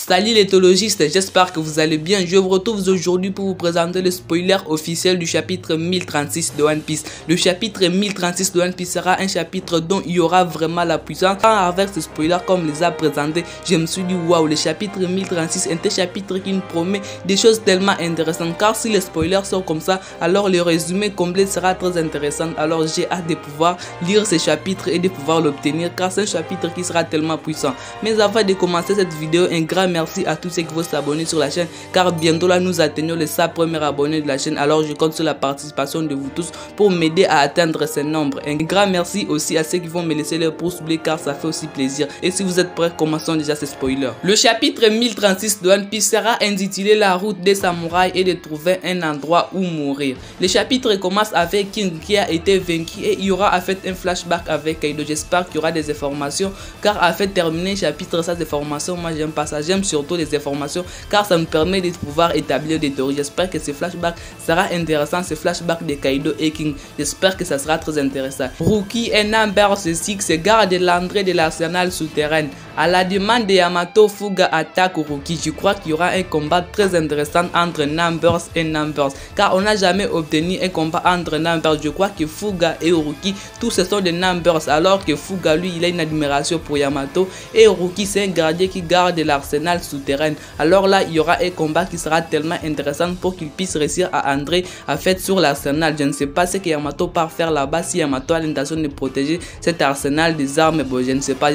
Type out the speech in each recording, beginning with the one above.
Salut les théologistes, j'espère que vous allez bien. Je vous retrouve aujourd'hui pour vous présenter le spoiler officiel du chapitre 1036 de One Piece. Le chapitre 1036 de One Piece sera un chapitre dont il y aura vraiment la puissance. Avec ce spoiler comme les a présentés, je me suis dit waouh, le chapitre 1036 est un chapitre qui nous promet des choses tellement intéressantes. Car si les spoilers sont comme ça, alors le résumé complet sera très intéressant. Alors j'ai hâte de pouvoir lire ce chapitre et de pouvoir l'obtenir, car c'est un chapitre qui sera tellement puissant. Mais avant de commencer cette vidéo, un grand merci à tous ceux qui vont s'abonner sur la chaîne, car bientôt là nous atteignons les 100 premiers abonnés de la chaîne. Alors je compte sur la participation de vous tous pour m'aider à atteindre ce nombre. Un grand merci aussi à ceux qui vont me laisser leur pouce bleu, car ça fait aussi plaisir. Et si vous êtes prêts, commençons déjà ce spoiler. Le chapitre 1036 de One Piece sera intitulé La route des samouraïs et de trouver un endroit où mourir. Le chapitre commence avec King qui a été vaincu et il y aura en fait un flashback avec Kaido. J'espère qu'il y aura des informations, car en fait terminer le chapitre sans informations, moi j'aime pas ça. J'aime surtout les informations, car ça me permet de pouvoir établir des théories. J'espère que ce flashback sera intéressant, ce flashback de Kaido et King. J'espère que ça sera très intéressant. Rookie et Number 6 se gardent de l'entrée de l'arsenal souterrain. À la demande de Yamato, Fuga attaque Rookie. Je crois qu'il y aura un combat très intéressant entre Numbers et Numbers, car on n'a jamais obtenu un combat entre Numbers. Je crois que Fuga et Rookie, tous ce sont des Numbers, alors que Fuga lui il a une admiration pour Yamato et Rookie c'est un gardien qui garde l'arsenal souterrain. Alors là il y aura un combat qui sera tellement intéressant pour qu'il puisse réussir à entrer en fait sur l'arsenal. Je ne sais pas ce que Yamato part faire là-bas, si Yamato a l'intention de protéger cet arsenal des armes, bon je ne sais pas,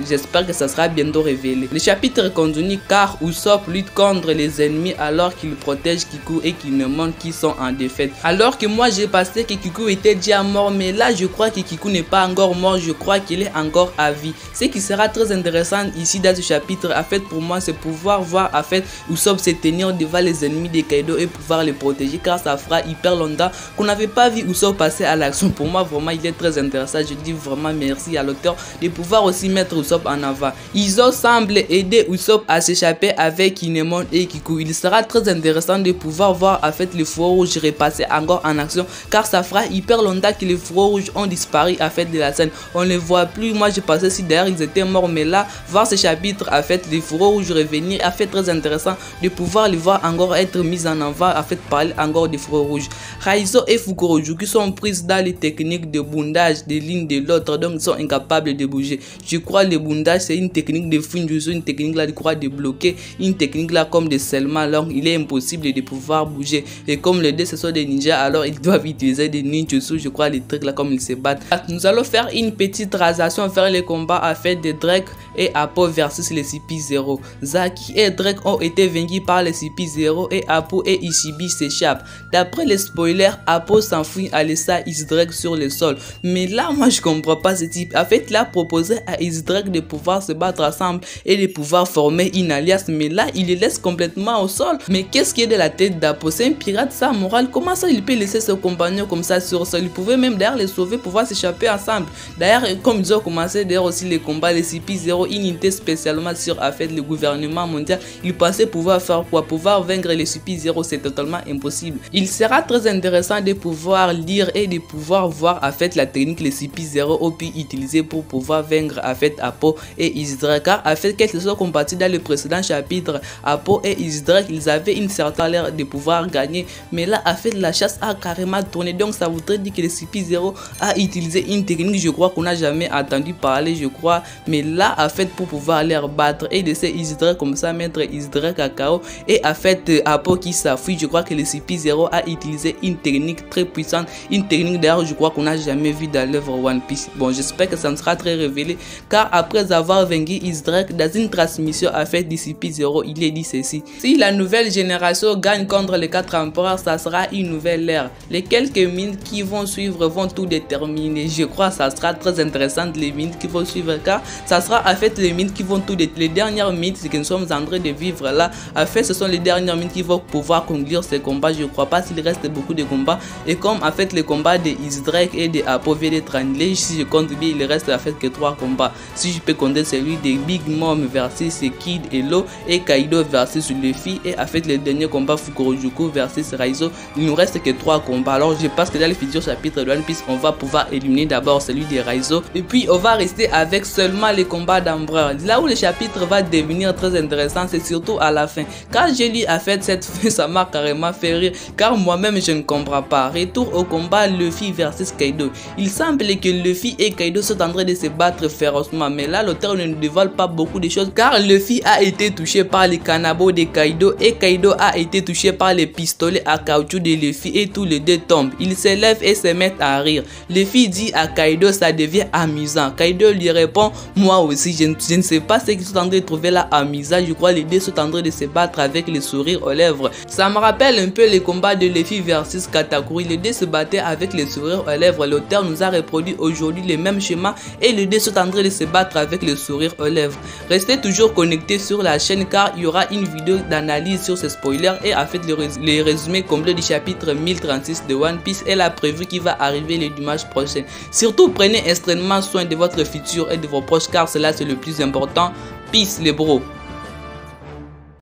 j'espère que ça sera bientôt révélé. Le chapitre continue car Usopp lutte contre les ennemis alors qu'il protège Kiku et qu'il ne montre qu'ils sont en défaite. Alors que moi j'ai pensé que Kiku était déjà mort, mais là je crois que Kiku n'est pas encore mort, je crois qu'il est encore à vie. Ce qui sera très intéressant ici dans ce chapitre en fait pour moi, c'est pouvoir voir en fait Usopp se tenir devant les ennemis de Kaido et pouvoir les protéger, car ça fera hyper longtemps qu'on n'avait pas vu Usopp passer à l'action. Pour moi vraiment il est très intéressant. Je dis vraiment merci à l'auteur de pouvoir aussi mettre Usopp en avant. Izo semble aider Usopp à s'échapper avec Kinemon et Kiku. Il sera très intéressant de pouvoir voir en fait les feux rouges repasser encore en action, car ça fera hyper longtemps que les feux rouges ont disparu en fait de la scène. On ne les voit plus. Moi je pensais si d'ailleurs ils étaient morts, mais là voir ce chapitre en fait les feux rouges revenir a fait très intéressant de pouvoir les voir encore être mis en avant, en fait parler encore des feux rouges. Raizo et Fukurojuku sont prises dans les techniques de bondage de l'une de l'autre, donc ils sont incapables de bouger. Je crois le bondage c'est une technique de Funjutsu, une technique là de croire de bloquer, une technique là comme de scellement, alors il est impossible de pouvoir bouger. Et comme les deux ce sont des ninjas, alors ils doivent utiliser des ninjutsu, je crois les trucs là comme ils se battent. Nous allons faire une petite transaction vers les combats à fait de Drake et Appo versus les CP0. Zaki et Drake ont été vaincus par les CP0 et Appo et Ishibi s'échappent. D'après les spoilers, Appo s'enfuit à laisser Isdrake sur le sol. Mais là moi je comprends pas ce type. En fait il a proposé à Isdrake de pouvoir se battre ensemble et de pouvoir former une alliance, mais là il les laisse complètement au sol. Mais qu'est-ce qui est de la tête d'Appo? C'est un pirate sans morale. Comment ça il peut laisser ses compagnons comme ça sur le sol? Il pouvait même d'ailleurs les sauver, pouvoir s'échapper ensemble. D'ailleurs comme ils ont commencé d'ailleurs aussi les combats, les CP0 unité spécialement sur en fait le gouvernement mondial, ils pensaient pouvoir faire quoi? Pouvoir vaincre les CP0, c'est totalement impossible. Il sera très intéressant de pouvoir lire et de pouvoir voir en fait la technique que les CP0 ont pu utiliser pour pouvoir vaincre en fait Appo et Isdrake, car en fait qu'ils sont combattus dans le précédent chapitre, Appo et Isdrake ils avaient une certaine l'air de pouvoir gagner, mais là en fait la chasse a carrément tourné, donc ça voudrait dire que les CP0 a utilisé une technique je crois qu'on n'a jamais entendu parler, je crois, mais là en fait pour pouvoir les battre et laisser Isdrake comme ça, mettre Isdrake à KO et en fait Appo qui s'affuit, je crois que les CP0 a utilisé une technique très puissante, une technique d'ailleurs je crois qu'on n'a jamais vu dans l'œuvre One Piece. Bon j'espère que ça ne sera très révélé, car après avoir vaincu Isdrake dans une transmission à fait du CP0 il est dit ceci: si la nouvelle génération gagne contre les 4 empereurs, ça sera une nouvelle ère. Les quelques minutes qui vont suivre vont tout déterminer. Je crois que ça sera très intéressant les minutes qui vont suivre, car ça sera en fait les minutes qui vont tout déterminer. Les dernières minutes que nous sommes en train de vivre là, en fait ce sont les dernières minutes qui vont pouvoir conclure ces combats. Je crois pas s'il reste beaucoup de combats, et comme en fait les combats de Isdrake et de Appo viennent d'être annulés, si je compte bien il reste en fait que 3 combats. Si je peux compter celui de Big Mom versus Kid et Law et Kaido versus Luffy, et en fait le dernier combat Fukurojuku versus Raizo, il nous reste que 3 combats. Alors je pense que dans les futurs chapitres de One Piece on va pouvoir éliminer d'abord celui de Raizo, et puis on va rester avec seulement les combats d'Empereur. Là où le chapitre va devenir très intéressant, c'est surtout à la fin. Quand j'ai lu à fait cette fin, ça m'a carrément fait rire, car moi-même je ne comprends pas. Retour au combat Luffy versus Kaido. Il semble que Luffy et Kaido sont en train de se battre férocement, mais là l'auteur ne nous dévoile pas beaucoup de choses, car Luffy a été touché par les kanabo de Kaido et Kaido a été touché par les pistolets à caoutchouc de Luffy et tous les deux tombent. Ils se lèvent et se mettent à rire. Luffy dit à Kaido ça devient amusant. Kaido lui répond moi aussi je ne sais pas ce qu'ils sont en train de trouver là amusant. Je crois les deux sont en train de se battre avec les sourires aux lèvres. Ça me rappelle un peu les combats de Luffy versus Katakuri. Les deux se battaient avec les sourires aux lèvres. L'auteur nous a reproduit aujourd'hui les mêmes schémas et les deux sont en train de se battre avec les sourires aux lèvres. Restez toujours connectés sur la chaîne car il y aura une vidéo d'analyse sur ces spoilers et en fait les résumés complets du chapitre 1036 de One Piece et la prévue qui va arriver le dimanche prochain. Surtout prenez extrêmement soin de votre futur et de vos proches car cela c'est le plus important. Peace les bros.